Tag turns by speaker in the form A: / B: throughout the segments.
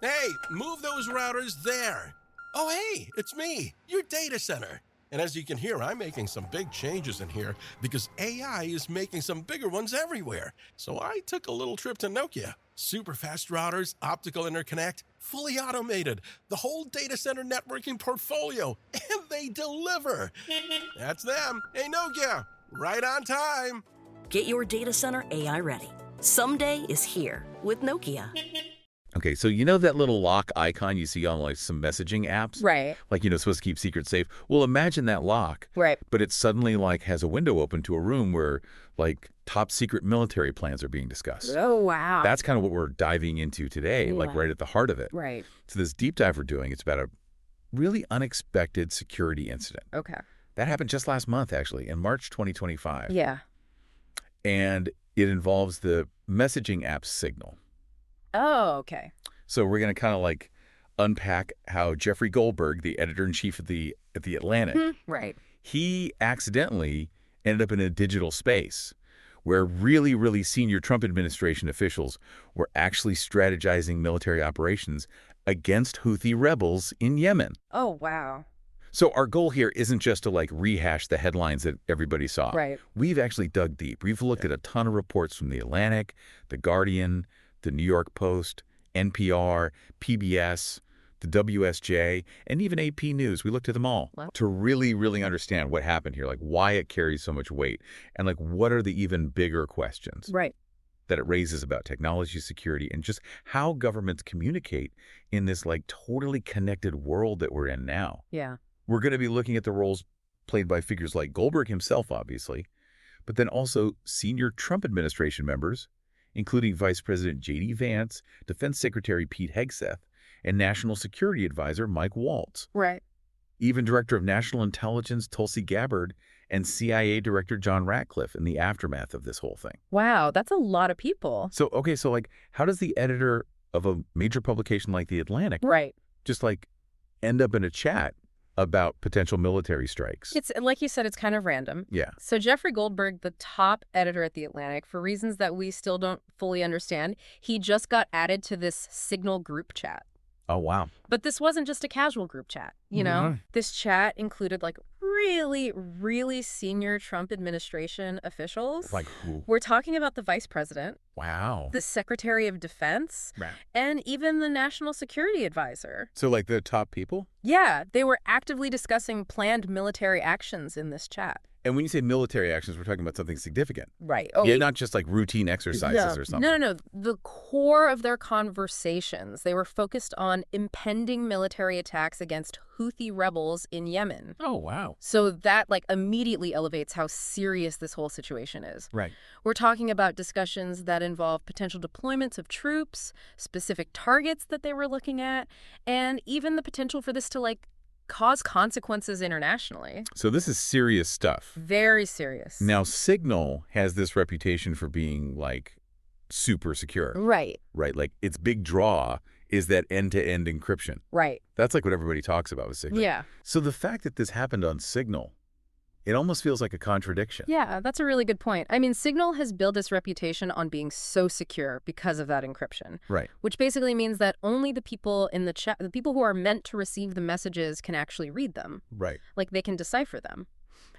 A: Hey, move those routers there. Oh, hey, it's me, your data center. And as you can hear, I'm making some big changes in here because AI is making some bigger ones everywhere. So I took a little trip to Nokia. Super fast routers, optical interconnect, fully automated, the whole data center networking portfolio, and they deliver. That's them. Hey, Nokia, right on time.
B: Get your data center AI ready. Someday is here with Nokia.
C: Okay, so you know that little lock icon you see on like some messaging apps?
D: Right.
C: Like, supposed to keep secrets safe. Well, imagine that lock.
D: Right.
C: But it suddenly like has a window open to a room where like top secret military plans are being discussed.
D: Oh, wow.
C: That's kind of what we're diving into today, like right at the heart of it.
D: Right.
C: So this deep dive we're doing, it's about a really unexpected security incident.
D: Okay.
C: That happened just last month, actually, in March 2025.
D: Yeah.
C: And it involves the messaging app Signal.
D: Oh, okay.
C: So we're going to kind of like unpack how Jeffrey Goldberg, the editor-in-chief at the Atlantic,
D: Right.
C: he accidentally ended up in a digital space where really, really senior Trump administration officials were actually strategizing military operations against Houthi rebels in Yemen.
D: Oh, wow.
C: So our goal here isn't just to like rehash the headlines that everybody saw.
D: Right.
C: We've actually dug deep. We've looked at a ton of reports from The Atlantic, The Guardian, The New York Post, NPR, PBS, the WSJ, and even AP News. We looked at them all to really, really understand what happened here, like why it carries so much weight, and like what are the even bigger questions that it raises about technology security and just how governments communicate in this like totally connected world that we're in now.
D: Yeah.
C: We're going to be looking at the roles played by figures like Goldberg himself, obviously, but then also senior Trump administration members, including Vice President J.D. Vance, Defense Secretary Pete Hegseth, and National Security Advisor Mike Waltz.
D: Right.
C: Even Director of National Intelligence Tulsi Gabbard and CIA Director John Ratcliffe in the aftermath of this whole thing.
D: Wow, that's a lot of people.
C: So, okay, so like how does the editor of a major publication like The Atlantic just like end up in a chat about potential military strikes?
D: It's like you said, it's kind of random.
C: Yeah.
D: So Jeffrey Goldberg, the top editor at The Atlantic, for reasons that we still don't fully understand, he just got added to this Signal group chat.
C: Oh, wow.
D: But this wasn't just a casual group chat, you know? This chat included like really, really senior Trump administration officials.
C: Like who?
D: We're talking about the vice president.
C: Wow.
D: The Secretary of Defense, and even the National Security Advisor.
C: So like the top people?
D: Yeah, they were actively discussing planned military actions in this chat.
C: And when you say military actions, we're talking about something significant.
D: Right.
C: Yeah, not just like routine exercises or something.
D: No. The core of their conversations, they were focused on impending military attacks against Houthi rebels in Yemen.
C: Oh, wow.
D: So that like immediately elevates how serious this whole situation is.
C: Right.
D: We're talking about discussions that involve potential deployments of troops, specific targets that they were looking at, and even the potential for this to like cause consequences internationally.
C: So this is serious stuff.
D: Very serious.
C: Now, Signal has this reputation for being like super secure.
D: Right.
C: Right. Like its big draw is that end-to-end encryption.
D: Right.
C: That's like what everybody talks about with Signal.
D: Yeah.
C: So the fact that this happened on Signal, it almost feels like a contradiction.
D: Yeah, that's a really good point. I mean, Signal has built its reputation on being so secure because of that encryption.
C: Right.
D: Which basically means that only the people in the chat, the people who are meant to receive the messages can actually read them.
C: Right.
D: Like they can decipher them.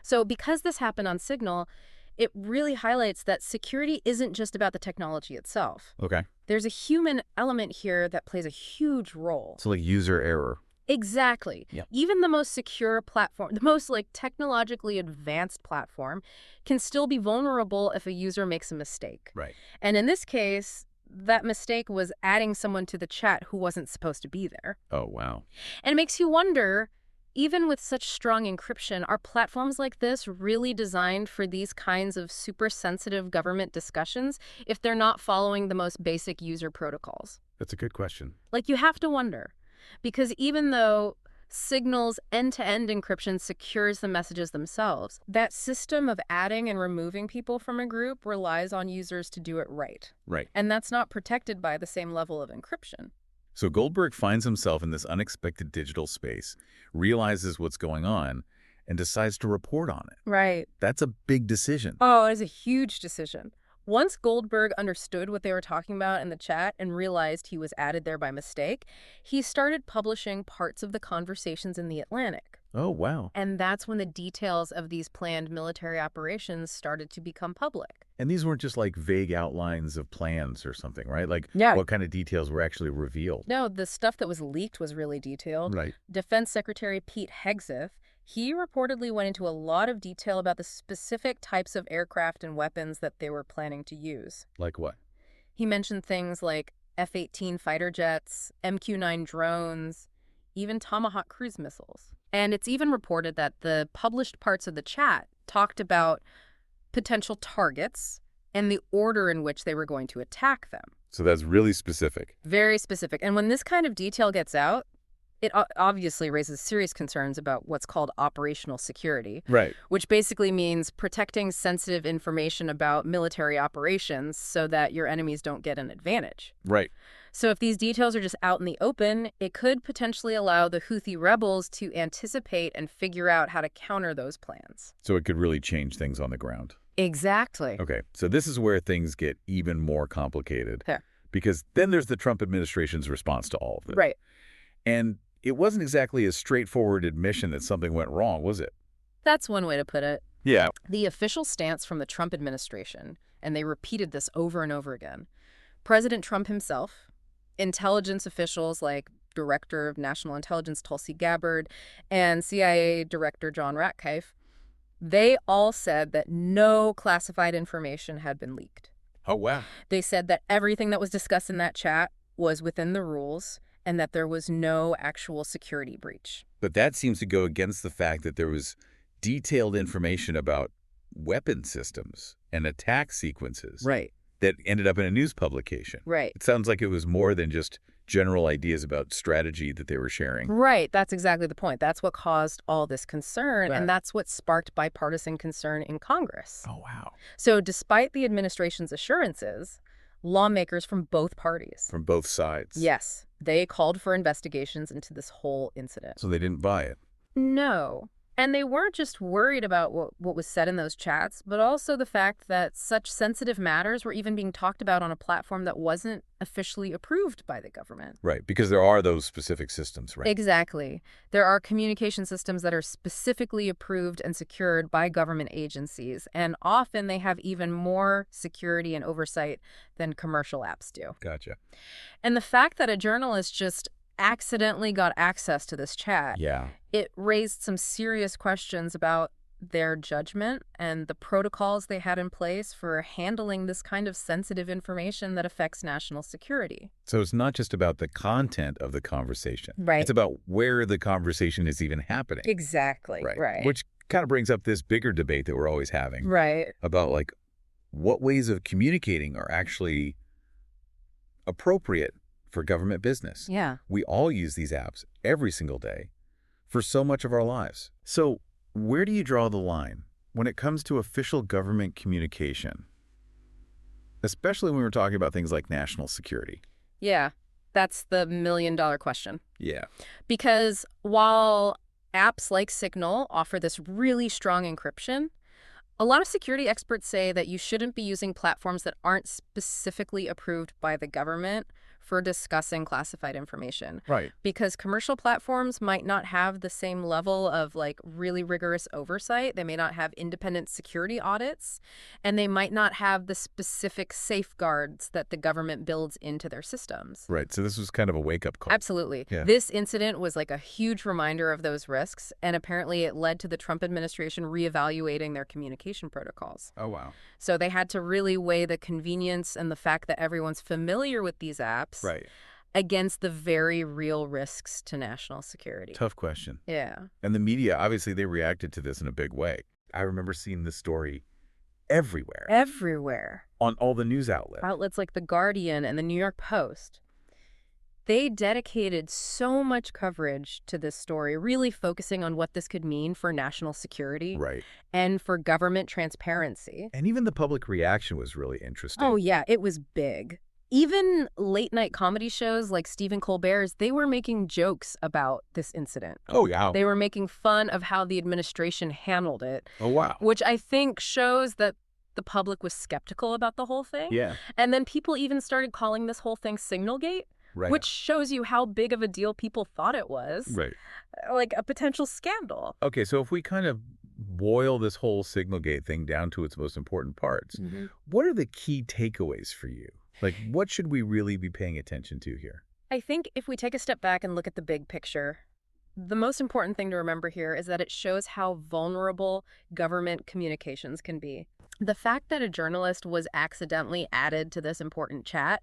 D: So because this happened on Signal, it really highlights that security isn't just about the technology itself.
C: Okay.
D: There's a human element here that plays a huge role.
C: So like user error.
D: Exactly.
C: Yep.
D: Even the most secure platform, the most like technologically advanced platform can still be vulnerable if a user makes a mistake.
C: Right.
D: And in this case, that mistake was adding someone to the chat who wasn't supposed to be there.
C: Oh, wow.
D: And it makes you wonder, even with such strong encryption, are platforms like this really designed for these kinds of super sensitive government discussions if they're not following the most basic user protocols?
C: That's a good question.
D: Like you have to wonder. Because even though Signal's end-to-end encryption secures the messages themselves, that system of adding and removing people from a group relies on users to do it right.
C: Right.
D: And that's not protected by the same level of encryption.
C: So Goldberg finds himself in this unexpected digital space, realizes what's going on, and decides to report on it.
D: Right.
C: That's a big decision.
D: Oh, it is a huge decision. Once Goldberg understood what they were talking about in the chat and realized he was added there by mistake, he started publishing parts of the conversations in the Atlantic.
C: Oh, wow.
D: And that's when the details of these planned military operations started to become public.
C: And these weren't just like vague outlines of plans or something, right? Like
D: Yeah.
C: what kind of details were actually revealed?
D: No, the stuff that was leaked was really detailed.
C: Right.
D: Defense Secretary Pete Hegseth, he reportedly went into a lot of detail about the specific types of aircraft and weapons that they were planning to use.
C: Like what?
D: He mentioned things like F-18 fighter jets, MQ-9 drones, even Tomahawk cruise missiles. And it's even reported that the published parts of the chat talked about potential targets and the order in which they were going to attack them.
C: So that's really specific.
D: Very specific. And when this kind of detail gets out, it obviously raises serious concerns about what's called operational security,
C: Right.
D: which basically means protecting sensitive information about military operations so that your enemies don't get an advantage.
C: Right.
D: So if these details are just out in the open, it could potentially allow the Houthi rebels to anticipate and figure out how to counter those plans.
C: So it could really change things on the ground.
D: Exactly.
C: Okay. So this is where things get even more complicated.
D: Yeah.
C: Because then there's the Trump administration's response to all of this.
D: Right.
C: And it wasn't exactly a straightforward admission that something went wrong, was it?
D: That's one way to put it.
C: Yeah.
D: The official stance from the Trump administration, and they repeated this over and over again, President Trump himself, intelligence officials like Director of National Intelligence Tulsi Gabbard and CIA Director John Ratcliffe, they all said that no classified information had been leaked.
C: Oh, wow.
D: They said that everything that was discussed in that chat was within the rules and that there was no actual security breach.
C: But that seems to go against the fact that there was detailed information about weapon systems and attack sequences.
D: Right.
C: That ended up in a news publication.
D: Right.
C: It sounds like it was more than just general ideas about strategy that they were sharing.
D: Right. That's exactly the point. That's what caused all this concern,
C: Right.
D: and that's what sparked bipartisan concern in Congress.
C: Oh, wow.
D: So despite the administration's assurances, lawmakers from both parties,
C: From both sides.
D: yes, they called for investigations into this whole incident.
C: So they didn't buy it.
D: No. And they weren't just worried about what was said in those chats, but also the fact that such sensitive matters were even being talked about on a platform that wasn't officially approved by the government.
C: Right, because there are those specific systems, right?
D: Exactly. There are communication systems that are specifically approved and secured by government agencies, and often they have even more security and oversight than commercial apps do.
C: Gotcha.
D: And the fact that a journalist just accidentally got access to this chat,
C: Yeah.
D: it raised some serious questions about their judgment and the protocols they had in place for handling this kind of sensitive information that affects national security.
C: So it's not just about the content of the conversation.
D: Right.
C: It's about where the conversation is even happening.
D: Exactly. Right.
C: Which kind of brings up this bigger debate that we're always having.
D: Right.
C: About like what ways of communicating are actually appropriate for government business.
D: Yeah.
C: We all use these apps every single day for so much of our lives. So where do you draw the line when it comes to official government communication? Especially when we're talking about things like national security.
D: Yeah. That's the million-dollar question.
C: Yeah.
D: Because while apps like Signal offer this really strong encryption, a lot of security experts say that you shouldn't be using platforms that aren't specifically approved by the government for discussing classified information.
C: Right.
D: Because commercial platforms might not have the same level of like really rigorous oversight. They may not have independent security audits, and they might not have the specific safeguards that the government builds into their systems.
C: Right. So this was kind of a wake-up call.
D: Absolutely.
C: Yeah.
D: This incident was like a huge reminder of those risks, and apparently it led to the Trump administration reevaluating their communication protocols.
C: Oh, wow.
D: So they had to really weigh the convenience and the fact that everyone's familiar with these apps
C: Right.
D: against the very real risks to national security.
C: Tough question.
D: Yeah.
C: And the media, obviously, they reacted to this in a big way. I remember seeing this story everywhere
D: Everywhere.
C: on all the news outlets.
D: Outlets like The Guardian and The New York Post. They dedicated so much coverage to this story, really focusing on what this could mean for national security
C: Right.
D: and for government transparency.
C: And even the public reaction was really interesting.
D: Oh, yeah, it was big. Even late-night comedy shows like Stephen Colbert's, they were making jokes about this incident.
C: Oh, yeah.
D: They were making fun of how the administration handled it,
C: Oh, wow.
D: which I think shows that the public was skeptical about the whole thing.
C: Yeah.
D: And then people even started calling this whole thing Signalgate,
C: Right.
D: which shows you how big of a deal people thought it was.
C: Right.
D: Like a potential scandal.
C: Okay, so if we kind of boil this whole Signalgate thing down to its most important parts, what are the key takeaways for you? Like, what should we really be paying attention to here?
D: I think if we take a step back and look at the big picture, the most important thing to remember here is that it shows how vulnerable government communications can be. The fact that a journalist was accidentally added to this important chat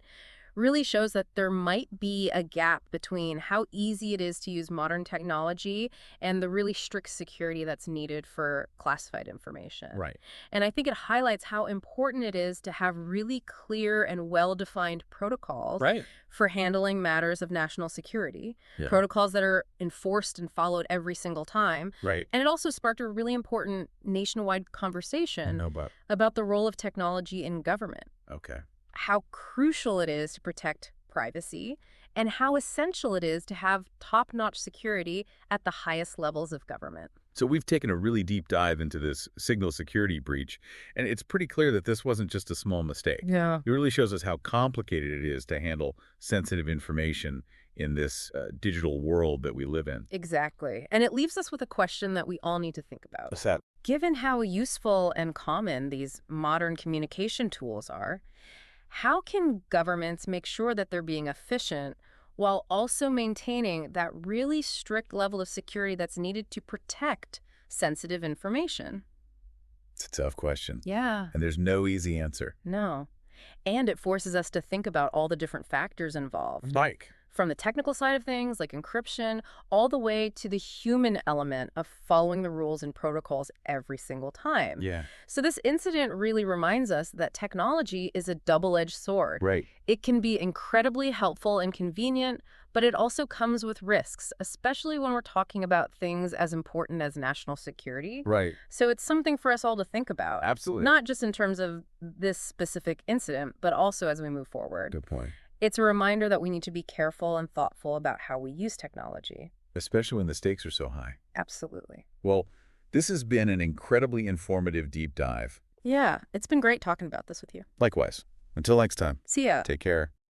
D: really shows that there might be a gap between how easy it is to use modern technology and the really strict security that's needed for classified information.
C: Right.
D: And I think it highlights how important it is to have really clear and well-defined protocols for handling matters of national security, protocols that are enforced and followed every single time.
C: Right.
D: And it also sparked a really important nationwide conversation
C: about
D: the role of technology in government.
C: Okay.
D: How crucial it is to protect privacy, and how essential it is to have top-notch security at the highest levels of government.
C: So we've taken a really deep dive into this signal security breach, and it's pretty clear that this wasn't just a small mistake.
D: Yeah.
C: It really shows us how complicated it is to handle sensitive information in this digital world that we live in.
D: Exactly. And it leaves us with a question that we all need to think about.
C: What's that?
D: Given how useful and common these modern communication tools are, how can governments make sure that they're being efficient while also maintaining that really strict level of security that's needed to protect sensitive information?
C: It's a tough question.
D: Yeah.
C: And there's no easy answer.
D: No. And it forces us to think about all the different factors involved.
C: Like?
D: From the technical side of things, like encryption, all the way to the human element of following the rules and protocols every single time.
C: Yeah.
D: So this incident really reminds us that technology is a double-edged sword.
C: Right.
D: It can be incredibly helpful and convenient, but it also comes with risks, especially when we're talking about things as important as national security.
C: Right.
D: So it's something for us all to think about.
C: Absolutely.
D: Not just in terms of this specific incident, but also as we move forward.
C: Good point.
D: It's a reminder that we need to be careful and thoughtful about how we use technology.
C: Especially when the stakes are so high.
D: Absolutely.
C: Well, this has been an incredibly informative deep dive.
D: Yeah, it's been great talking about this with you.
C: Likewise. Until next time.
D: See ya.
C: Take care.